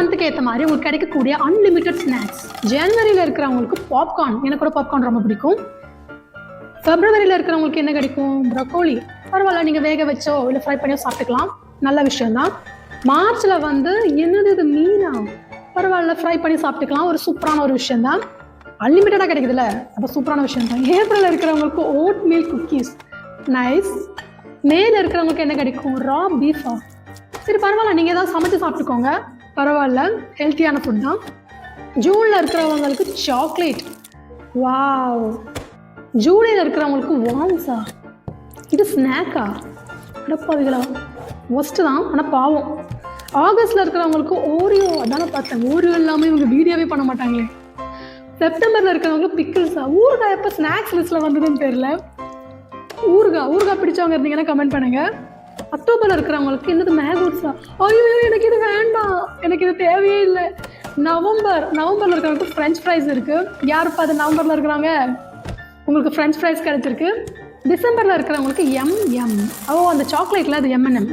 மந்த்துக்கு ஏற்ற மாதிரி உங்களுக்கு கிடைக்கக்கூடிய அன்லிமிட்டட் ஸ்நாக்ஸ். ஜனவரியில் இருக்கிறவங்களுக்கு பாப்கார்ன், எனக்கு கூட பாப்கார்ன் ரொம்ப பிடிக்கும். பிப்ரவரியில் இருக்கிறவங்களுக்கு என்ன கிடைக்கும்? ப்ரொக்கோலி. பரவாயில்ல, நீங்கள் வேக வச்சோ இல்லை ஃப்ரை பண்ணியோ சாப்பிட்டுக்கலாம், நல்ல விஷயம்தான். மார்ச்சில் வந்து என்னது இது மீனா, பரவாயில்ல ஃப்ரை பண்ணி சாப்பிட்டுக்கலாம், ஒரு சூப்பரான ஒரு விஷயந்தான். அன்லிமிட்டடாக கிடைக்குதுல்ல, அப்போ சூப்பரான விஷயம் தான். ஏப்ரலில் இருக்கிறவங்களுக்கு ஓட் மீல் குக்கீஸ், நைஸ். மேல இருக்கிறவங்களுக்கு என்ன கிடைக்கும்? ரா பீஃபா. சரி பரவாயில்ல, நீங்கள் ஏதாவது சமைச்சு சாப்பிட்டுக்கோங்க, பரவாயில்ல, ஹெல்த்தியான ஃபுட் தான். ஜூனில் இருக்கிறவங்களுக்கு சாக்லேட், வாவ். ஜூலையில் இருக்கிறவங்களுக்கு வாம்ஸா, இது ஸ்நாக்கா, அடப்பாவிகளா, ஒஸ்ட்டு தான் ஆனால் பாவம். ஆகஸ்ட்டில் இருக்கிறவங்களுக்கு ஓரியோ, அதான பார்த்தேன், ஓரியோ இல்லாமல் இவங்க வீடியோவே பண்ண மாட்டாங்களே. செப்டம்பரில் இருக்கிறவங்களுக்கு பிக்கிள்ஸா. ஊறுகாய் எப்போ ஸ்நாக்ஸ் லிஸ்ட்டில் வந்ததுன்னு தெரியல. ஊறுகாய் பிடிச்சவங்க இருந்தீங்கன்னா கமெண்ட் பண்ணுங்கள். அக்டோபரில் இருக்கிறவங்களுக்கு என்னது மேங்கோஸா, ஐயோ எனக்கு இது வேண்டாம், எனக்கு இது தேவையே இல்லை. நவம்பரில் இருக்கிறவங்களுக்கு ஃப்ரெஞ்ச் ஃப்ரைஸ் இருக்குது. யாருப்பா அது நவம்பரில் இருக்கிறாங்க? உங்களுக்கு ஃப்ரெஞ்ச் ஃப்ரைஸ் கிடச்சிருக்கு. டிசம்பரில் இருக்கிறவங்களுக்கு எம். ஓ, அந்த சாக்லேட்டில் அது M&M.